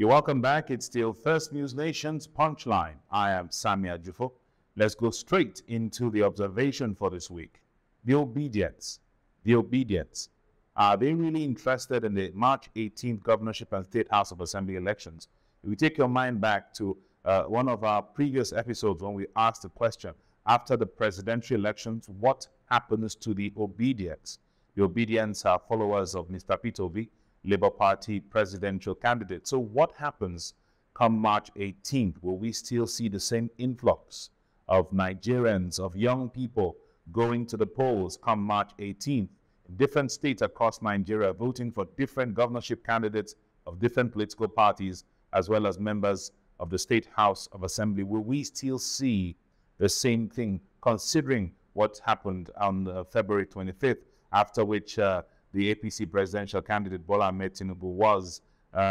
You're welcome back. It's still First News Nation's Punchline. I am Samia Jufo. Let's go straight into the observation for this week. The Obidients. The Obidients. Are they really interested in the March 18th governorship and State House of Assembly elections? If we take your mind back to one of our previous episodes when we asked the question, after the presidential elections, what happens to the Obidients? The Obidients are followers of Mr. Peter Obi, Labour Party presidential candidate. So what happens come March 18th? Will we still see the same influx of Nigerians, of young people going to the polls come March 18th? Different states across Nigeria voting for different governorship candidates of different political parties, as well as members of the State House of Assembly. Will we still see the same thing, considering what happened on February 25th, after which the APC presidential candidate Bola Ahmed Tinubu was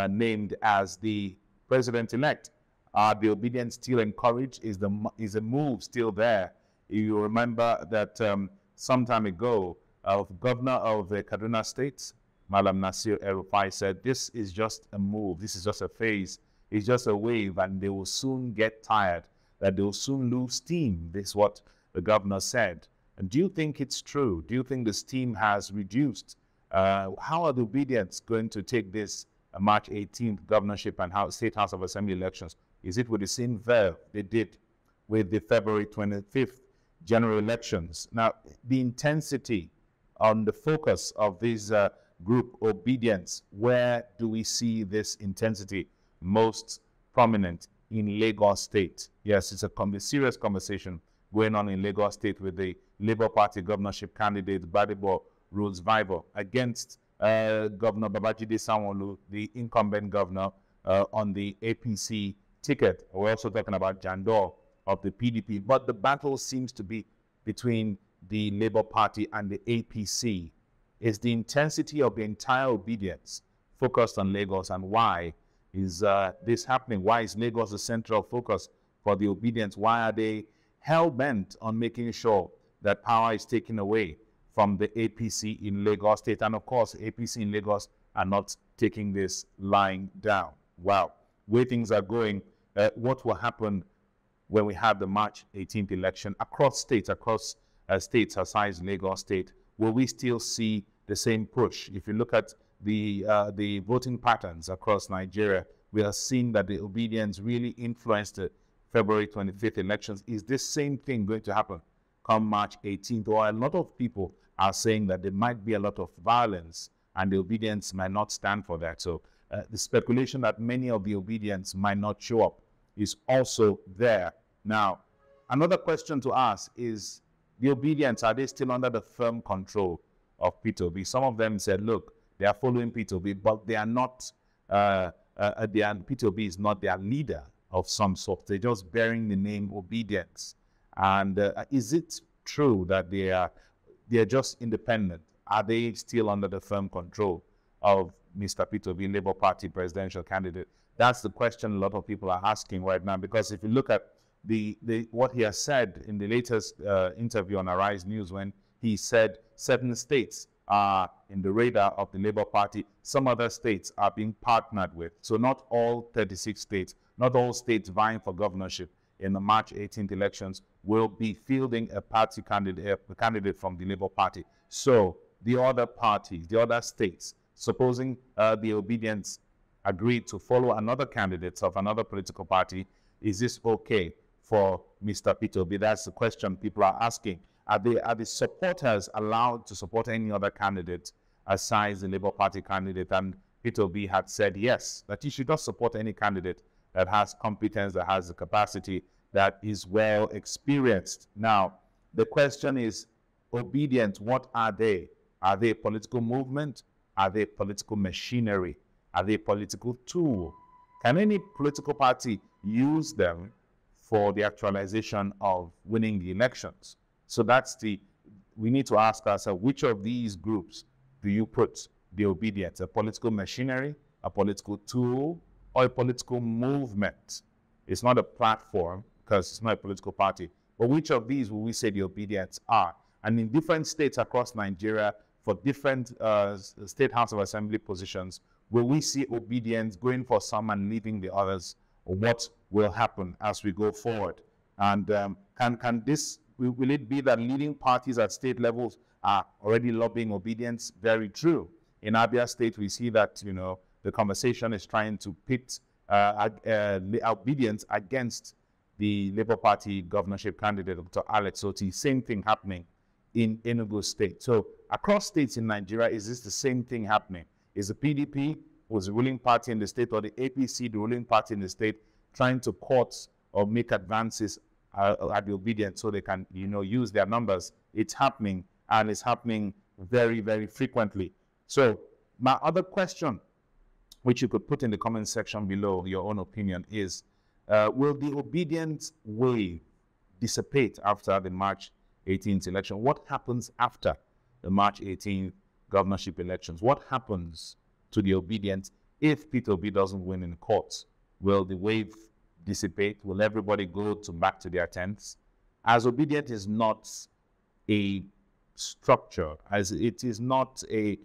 named as the president-elect? Are the Obidients still encouraged? Is the move still there? You remember that some time ago, Governor of the Kaduna State, Malam Nasir El-Rufai, said this is just a move, this is just a phase, it's just a wave, and they will soon get tired, that they will soon lose steam. This is what the governor said. And do you think it's true? Do you think the steam has reduced? How are the Obidients going to take this March 18th governorship and State House of Assembly elections? Is it with the same verve they did with the February 25th general elections? Now, the intensity on the focus of this group, Obidients, where do we see this intensity most prominent? In Lagos State. Yes, it's a serious conversation going on in Lagos State with the Labour Party governorship candidate Gbadebo Rhodes-Vivour against Governor Babajide Sanwo-Olu, the incumbent governor, on the APC ticket. We're also talking about Jandor of the PDP. But the battle seems to be between the Labour Party and the APC. Is the intensity of the entire Obidients focused on Lagos, and why is this happening? Why is Lagos the central focus for the Obidients? Why are they hell-bent on making sure that power is taken away from the APC in Lagos State? And of course, APC in Lagos are not taking this lying down. Wow, where things are going, what will happen when we have the March 18th election across states, states aside Lagos State? Will we still see the same push? If you look at the voting patterns across Nigeria, we are seeing that the Obidients really influenced the February 25th elections. Is this same thing going to happen come March 18th? Or a lot of people are saying that there might be a lot of violence and the Obidients might not stand for that. So the speculation that many of the Obidients might not show up is also there. Now, another question to ask is, the Obidients, are they still under the firm control of Peter Obi? Some of them said, look, they are following Peter Obi, but they are not, Peter Obi is not their leader of some sort. They're just bearing the name Obidients. And is it true that they are just independent? Are they still under the firm control of Mr. Peter Obi, Labour Party presidential candidate? That's the question a lot of people are asking right now, because if you look at what he has said in the latest interview on Arise News, when he said certain states are in the radar of the Labour Party, some other states are being partnered with. So not all 36 states, not all states vying for governorship in the March 18th elections will be fielding a party candidate, a candidate from the Labour Party. So the other parties, the other states, supposing the Obidients agreed to follow another candidate of another political party, is this okay for Mr. Peter Obi? That's the question people are asking. Are the supporters allowed to support any other candidate aside the Labour Party candidate? And Peter Obi had said yes, that he should not support any candidate that has competence, that has the capacity, that is well experienced. Now, the question is, Obidients, what are they? Are they a political movement? Are they political machinery? Are they a political tool? Can any political party use them for the actualization of winning the elections? So we need to ask ourselves, which of these groups do you put the Obidients? A political machinery, a political tool, or a political movement? It's not a platform, because it's not a political party. But which of these will we say the Obidients are? And in different states across Nigeria, for different State House of Assembly positions, Will we see obedience going for some and leaving the others? Or what will happen as we go forward? And will it be that leading parties at state levels are already lobbying obedience? Very true. In Abia State, we see that, the conversation is trying to pit obedience against the Labour Party governorship candidate, Dr. Alex Oti. Same thing happening in Enugu State. So across states in Nigeria, is this the same thing happening? Is the PDP, who's the ruling party in the state, or the APC, the ruling party in the state, trying to court or make advances at the obedience so they can, use their numbers? It's happening, and it's happening very, very frequently. So my other question, which you could put in the comment section below, your own opinion, is will the obedience wave dissipate after the March 18th election? What happens after the March 18th governorship elections? What happens to the obedience if Peter Obi doesn't win in courts? Will the wave dissipate? Will everybody go back to their tents? As obedient is not a structure, as it is not an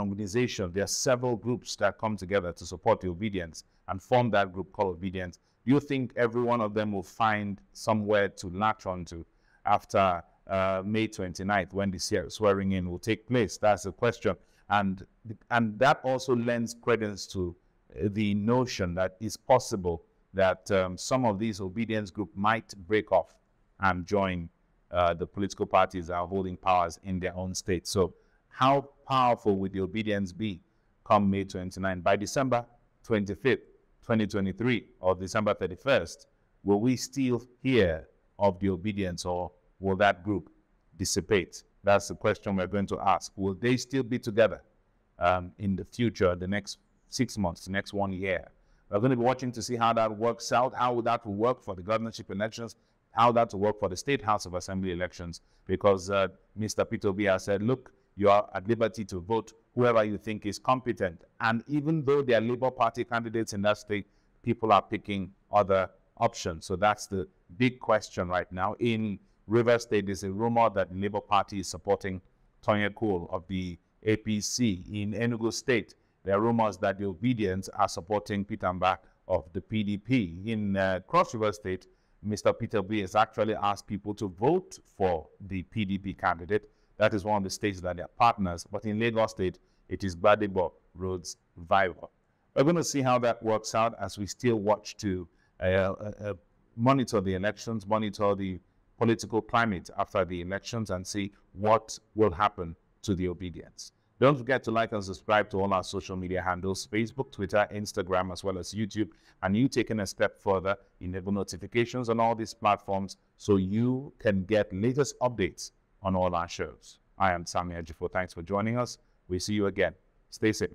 organization. There are several groups that come together to support the obedience and form that group called Obidients. Do you think every one of them will find somewhere to latch onto after May 29th, when the swearing in will take place? That's the question. And that also lends credence to the notion that it's possible that some of these obedience groups might break off and join the political parties that are holding powers in their own state. So how powerful will the obedience be come May 29? By December 25th, 2023, or December 31st, will we still hear of the obedience, or will that group dissipate? That's the question we're going to ask. Will they still be together in the future, the next 6 months, the next 1 year? We're going to be watching to see how that works out, how that will work for the governorship elections, how that will work for the State House of Assembly elections, because Mr. Peter Obi has said, look, you are at liberty to vote whoever you think is competent. And even though they are Labour Party candidates in that state, people are picking other options. So that's the big question right now. In Rivers State, there's a rumor that the Labour Party is supporting Tonya Cole of the APC. In Enugu State, there are rumors that the Obidients are supporting Peter Mbah of the PDP. In Cross River State, Mr. Peter B has actually asked people to vote for the PDP candidate. That is one of the states that they are partners. But in Lagos State, it is Gbadebo Roads Viva. We're going to see how that works out as we still watch to monitor the elections, monitor the political climate after the elections, and see what will happen to the obedience. Don't forget to like and subscribe to all our social media handles: Facebook, Twitter, Instagram, as well as YouTube. And you taking a step further, enable notifications on all these platforms so you can get latest updates on all our shows. I am Sammy Ajifo. Thanks for joining us. We'll see you again. Stay safe.